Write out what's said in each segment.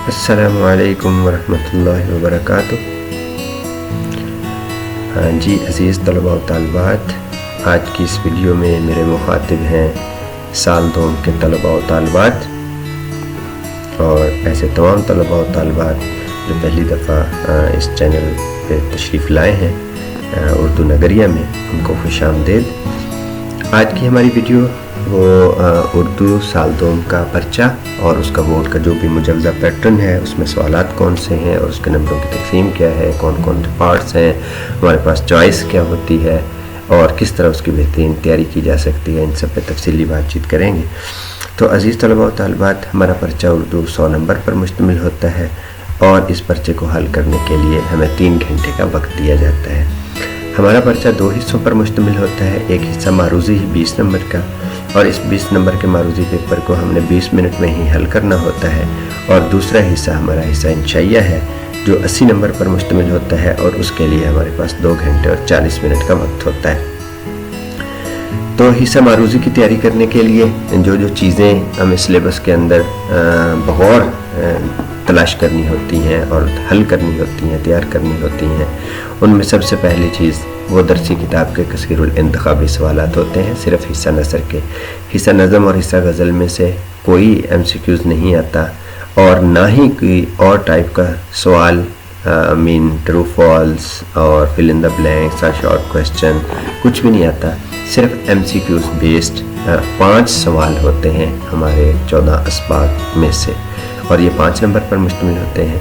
السلام علیکم ورحمۃ اللہ وبرکاتہ۔ جی عزیز طلباء و طالبات، آج کی اس ویڈیو میں میرے مخاطب ہیں سال دوم کے طلباء و طالبات اور ایسے تمام طلباء و طالبات جو پہلی دفعہ اس چینل پہ تشریف لائے ہیں اردو نگریہ میں، ان کو خوش آمدید۔ آج کی ہماری ویڈیو وہ اردو سال دوم کا پرچہ اور اس کا بورڈ کا جو بھی مجوزہ پیٹرن ہے، اس میں سوالات کون سے ہیں اور اس کے نمبروں کی تقسیم کیا ہے، کون کون سے پارٹس ہیں، ہمارے پاس چوائس کیا ہوتی ہے اور کس طرح اس کی بہترین تیاری کی جا سکتی ہے، ان سب پہ تفصیلی بات چیت کریں گے۔ تو عزیز طلباء و طالبات، ہمارا پرچہ اردو 100 نمبر پر مشتمل ہوتا ہے اور اس پرچے کو حل کرنے کے لیے ہمیں 3 گھنٹے کا وقت دیا جاتا ہے۔ ہمارا پرچہ 2 حصوں پر مشتمل ہوتا ہے، ایک حصہ معروضی 20 نمبر کا، اور اس 20 نمبر کے معروضی پیپر کو ہم نے 20 منٹ میں ہی حل کرنا ہوتا ہے، اور دوسرا حصہ ہمارا حصہ انشائیہ ہے جو 80 نمبر پر مشتمل ہوتا ہے اور اس کے لیے ہمارے پاس 2 گھنٹے اور 40 منٹ کا وقت ہوتا ہے۔ تو حصہ معروضی کی تیاری کرنے کے لیے جو چیزیں ہمیں سلیبس کے اندر بغور تلاش کرنی ہوتی ہیں اور حل کرنی ہوتی ہیں، تیار کرنی ہوتی ہیں، ان میں سب سے پہلی چیز وہ درسی کتاب کے کثیر الانتخابی سوالات ہوتے ہیں، صرف حصہ نثر کے۔ حصہ نظم اور حصہ غزل میں سے کوئی MCQs نہیں آتا اور نہ ہی کوئی اور ٹائپ کا سوال ٹرو فالس اور فل ان دا بلینکس اور شارٹ کویسچن کچھ بھی نہیں آتا، صرف MCQs بیسڈ 5 سوال ہوتے ہیں ہمارے 14 اسباق میں سے، اور یہ 5 نمبر پر مشتمل ہوتے ہیں۔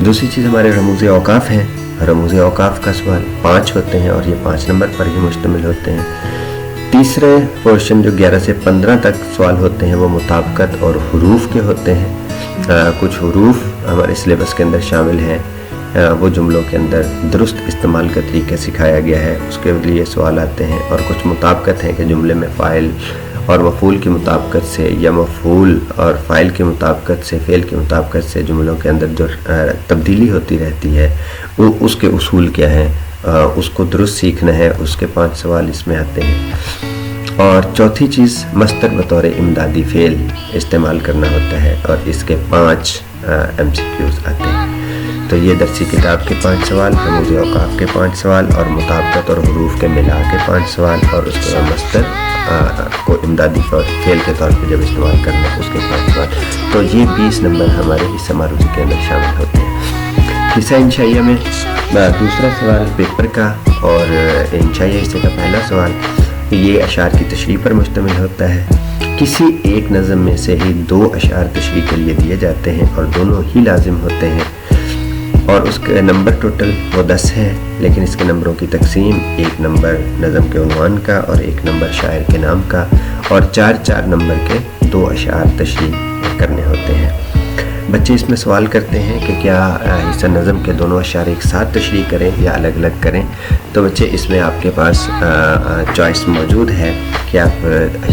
دوسری چیز ہمارے رموز اوقاف ہیں، رموز اوقاف کا سوال 5 ہوتے ہیں اور یہ 5 نمبر پر ہی مشتمل ہوتے ہیں۔ تیسرے پورشن جو 11 سے 15 تک سوال ہوتے ہیں وہ مطابقت اور حروف کے ہوتے ہیں۔ کچھ حروف ہمارے سلیبس کے اندر شامل ہیں، وہ جملوں کے اندر درست استعمال کا طریقہ سکھایا گیا ہے، اس کے لیے سوال آتے ہیں، اور کچھ مطابقت ہیں کہ جملے میں فاعل اور مفعول کی مطابقت سے یا مفعول اور فاعل کی مطابقت سے، فعل کی مطابقت سے جملوں کے اندر جو تبدیلی ہوتی رہتی ہے وہ اس کے اصول کیا ہیں، اس کو درست سیکھنا ہے، اس کے 5 سوال اس میں آتے ہیں۔ اور چوتھی چیز مصدر بطور امدادی فعل استعمال کرنا ہوتا ہے اور اس کے 5 MCQs آتے ہیں۔ تو یہ درسی کتاب کے 5 سوال، رموز اوقاف کے 5 سوال اور مطابقت اور حروف کے ملا کے 5 سوال، اور اس کے بعد مصدر کو امدادی فعل کے طور پہ جب استعمال کرنا ہے اس کے 5 سوال۔ تو یہ 20 نمبر ہمارے حصہ معروضی کے اندر شامل ہوتے ہیں۔ حصہ انشائیہ میں دوسرا سوال پیپر کا اور انشائیہ حصے کا پہلا سوال یہ اشعار کی تشریح پر مشتمل ہوتا ہے۔ کسی ایک نظم میں سے ہی 2 اشعار تشریح کے لیے دیے جاتے ہیں اور دونوں ہی لازم ہوتے ہیں، اور اس کے نمبر ٹوٹل وہ 10 ہے، لیکن اس کے نمبروں کی تقسیم 1 نمبر نظم کے عنوان کا اور 1 نمبر شاعر کے نام کا، اور 4 نمبر کے 2 اشعار تشریح کرنے ہوتے ہیں۔ بچے اس میں سوال کرتے ہیں کہ کیا حصہ نظم کے دونوں اشعار ایک ساتھ تشریح کریں یا الگ الگ کریں؟ تو بچے اس میں آپ کے پاس چوائس موجود ہے کہ آپ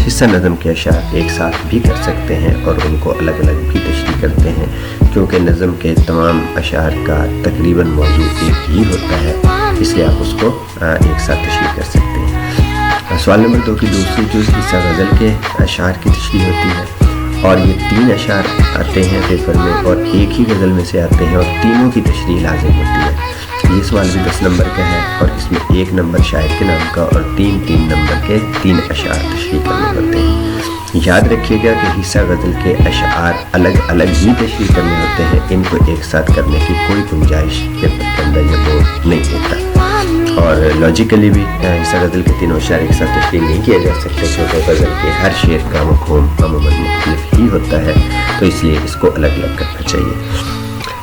حصہ نظم کے اشعار ایک ساتھ بھی کر سکتے ہیں اور ان کو الگ الگ بھی تشریح کرتے ہیں، کیونکہ نظم کے تمام اشعار کا تقریباً موضوع ایک ہی ہوتا ہے، اس لیے آپ اس کو ایک ساتھ تشریح کر سکتے ہیں۔ سوال نمبر 2 کی دوسری جز حصہ غزل کے اشعار کی تشریح ہوتی ہے، اور یہ 3 اشعار آتے ہیں پیپر میں اور ایک ہی غزل میں سے آتے ہیں اور تینوں کی تشریح لازم ہوتی ہے۔ یہ سوال بھی 10 نمبر کا ہے اور اس میں 1 نمبر شاعر کے نام کا اور 3 نمبر کے 3 اشعار تشریح کرنے ہوتے ہیں۔ یاد رکھیے گا کہ حصہ غزل کے اشعار الگ الگ ہی تشریح کرنے ہوتے ہیں، ان کو ایک ساتھ کرنے کی کوئی گنجائش پیپر کے اندر یہ بورڈ نہیں دیتا، اور لاجیکلی بھی حصہ غزل کے 3 اشعار ایک ساتھ تشریح نہیں کیے جا سکتے، کیونکہ غزل کے ہر شعر کا مفہوم عموماً مختلف ہی ہوتا ہے، تو اس لیے اس کو الگ الگ کرنا چاہیے۔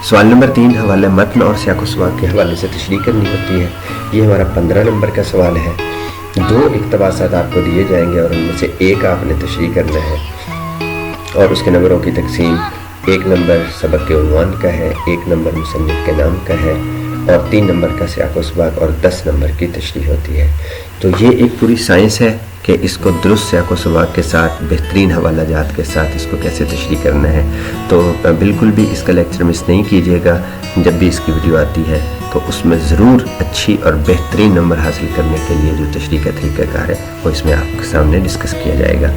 سوال نمبر 3 حوالہ متن اور سیاق و سباق کے حوالے سے تشریح کرنی ہوتی ہے۔ یہ ہمارا 15 نمبر کا سوال ہے۔ 2 اقتباسات آپ کو دیے جائیں گے اور ان میں سے ایک آپ نے تشریح کرنا ہے، اور اس کے نمبروں کی تقسیم 1 نمبر سبق کے عنوان کا ہے، 1 نمبر مصنف کے نام کا ہے، اور 3 نمبر کا سیاق و سباق اور 10 نمبر کی تشریح ہوتی ہے۔ تو یہ ایک پوری سائنس ہے کہ اس کو درست سیاق و سباق کے ساتھ، بہترین حوالہ جات کے ساتھ اس کو کیسے تشریح کرنا ہے۔ تو بالکل بھی اس کا لیکچر مس نہیں کیجیے گا، جب بھی اس کی ویڈیو آتی ہے تو اس میں ضرور اچھی اور بہترین نمبر حاصل کرنے کے لیے جو تشریح کا طریقہ کار ہے وہ اس میں آپ کے سامنے ڈسکس کیا جائے گا۔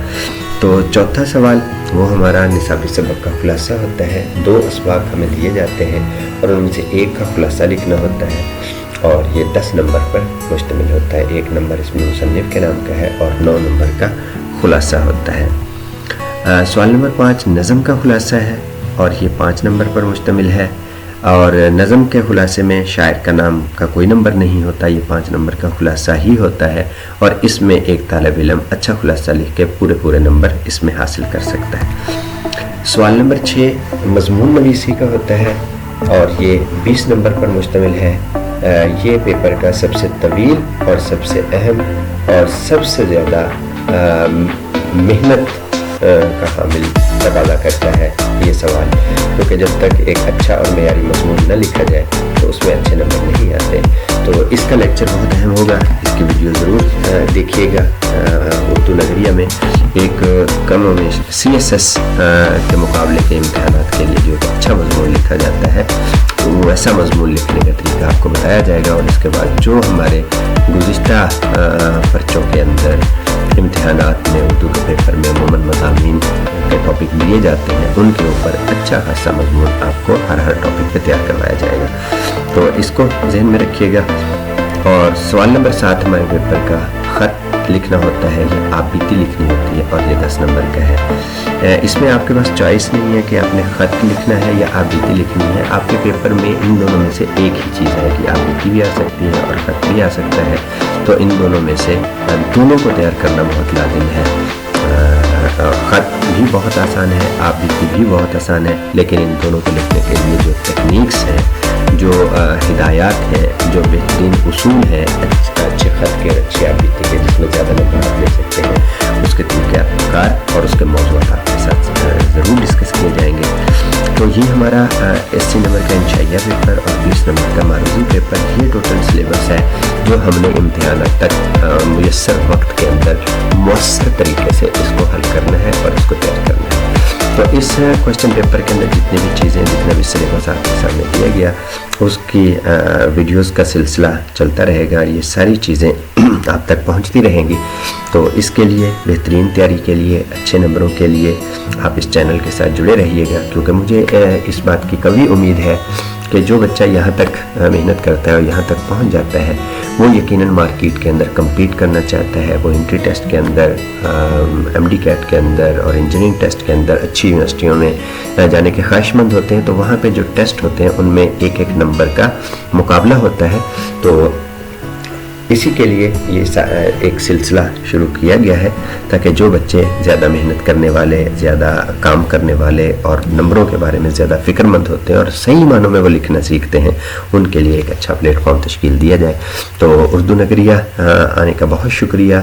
تو چوتھا سوال وہ ہمارا نصابی سبق کا خلاصہ ہوتا ہے۔ 2 اسباق ہمیں دیے جاتے ہیں اور ان میں سے ایک کا خلاصہ لکھنا ہوتا ہے اور یہ 10 نمبر پر مشتمل ہوتا ہے۔ 1 نمبر اس میں مصنف کے نام کا ہے اور 9 نمبر کا خلاصہ ہوتا ہے۔ سوال نمبر 5 نظم کا خلاصہ ہے اور یہ 5 نمبر پر مشتمل ہے، اور نظم کے خلاصے میں شاعر کا نام کا کوئی نمبر نہیں ہوتا، یہ 5 نمبر کا خلاصہ ہی ہوتا ہے، اور اس میں ایک طالب علم اچھا خلاصہ لکھ کے پورے نمبر اس میں حاصل کر سکتا ہے۔ سوال نمبر 6 مضمون نویسی کا ہوتا ہے اور یہ 20 نمبر پر مشتمل ہے۔ یہ پیپر کا سب سے طویل اور سب سے اہم اور سب سے زیادہ محنت کا حامل تقاضا کرتا ہے یہ سوال، کیونکہ جب تک ایک اچھا اور معیاری مضمون نہ لکھا جائے تو اس میں اچھے نمبر نہیں آتے۔ تو اس کا لیکچر بہت اہم ہوگا، اس کی ویڈیو ضرور دیکھیے گا۔ اردو نگریہ میں ایک کم و بیش CSS کے مقابلے کے امتحانات کے لیے جو ایک اچھا مضمون لکھا جاتا ہے ویسا مضمون لکھنے کا طریقہ آپ کو بتایا جائے گا، اور اس کے بعد جو ہمارے گزشتہ پرچوں کے اندر امتحانات میں اردو کے پیپر میں عموماً مضامین کے ٹاپک دیے جاتے ہیں ان کے اوپر اچھا خاصا مضمون آپ کو ہر ٹاپک پہ تیار کروایا جائے گا، تو اس کو ذہن میں رکھیے گا۔ اور سوال نمبر 7 ہمارے پیپر کا خط لکھنا ہوتا ہے، یہ آپ بیتی لکھنی ہوتی ہے اور یہ 10 نمبر کا ہے۔ اس میں آپ کے پاس چوائس نہیں ہے کہ آپ نے خط لکھنا ہے یا آپ بیتی لکھنی ہے، آپ کے پیپر میں ان دونوں میں سے ایک ہی چیز ہے کہ آپ بیتی بھی آ سکتی ہے اور خط بھی آ سکتا ہے، تو ان دونوں میں سے دونوں کو تیار کرنا بہت لازم ہے۔ خط بھی بہت آسان ہے، آپ بیتی بھی بہت آسان ہے، لیکن ان دونوں کو لکھنے کے لیے جو ٹیکنیکس ہیں، جو ہدایات ہیں، جو بہترین اصول ہیں اچھے خط کے اچھے آپ بیتی کے جس میں زیادہ نمبر آپ لے سکتے ہیں، اس کے طریقہ کار اور اس کے موضوعات آپ کے ساتھ ضرور ڈسکس کیے جائیں گے۔ تو یہ ہمارا 80 نمبر کا انشائیہ پیپر اور 20 نمبر کا معروضی پیپر، یہ ٹوٹل سلیبس ہے جو ہم نے امتحانات تک میسر وقت کے اندر مؤثر طریقے سے اس کو حل کرنا ہے اور اس کو تیار کرنا ہے۔ تو اس کوشچن پیپر کے اندر جتنی بھی چیزیں، جتنا بھی سلیبس آپ کے سامنے دیا گیا اس کی ویڈیوز کا سلسلہ چلتا رہے گا، یہ ساری چیزیں آپ تک پہنچتی رہیں گی۔ تو اس کے لیے بہترین تیاری کے لیے، اچھے نمبروں کے لیے آپ اس چینل کے ساتھ جڑے رہیے گا، کیونکہ مجھے اس بات کی قوی امید ہے کہ جو بچہ یہاں تک محنت کرتا ہے اور یہاں تک پہنچ جاتا ہے وہ یقیناً مارکیٹ کے اندر کمپیٹ کرنا چاہتا ہے، وہ انٹری ٹیسٹ کے اندر، MD کیٹ کے اندر اور انجینئرنگ ٹیسٹ کے اندر اچھی یونیورسٹیوں میں جانے کے خواہش مند ہوتے ہیں، تو وہاں پہ جو ٹیسٹ ہوتے ہیں ان میں ایک نمبر کا مقابلہ ہوتا ہے۔ تو اسی کے لیے یہ ایک سلسلہ شروع کیا گیا ہے تاکہ جو بچے زیادہ محنت کرنے والے، زیادہ کام کرنے والے اور نمبروں کے بارے میں زیادہ فکر مند ہوتے ہیں اور صحیح معنوں میں وہ لکھنا سیکھتے ہیں، ان کے لیے ایک اچھا پلیٹ فارم تشکیل دیا جائے۔ تو اردو نگریہ آنے کا بہت شکریہ۔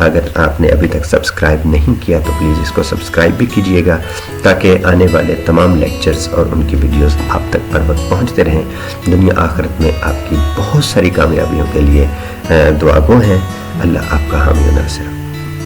اگر آپ نے ابھی تک سبسکرائب نہیں کیا تو پلیز اس کو سبسکرائب بھی کیجئے گا تاکہ آنے والے تمام لیکچرز اور ان کی ویڈیوز آپ تک پر وقت پہنچتے رہیں۔ دنیا آخرت میں آپ کی بہت ساری کامیابیوں کے لیے دعا گو ہیں۔ اللہ آپ کا حامی و ناصر۔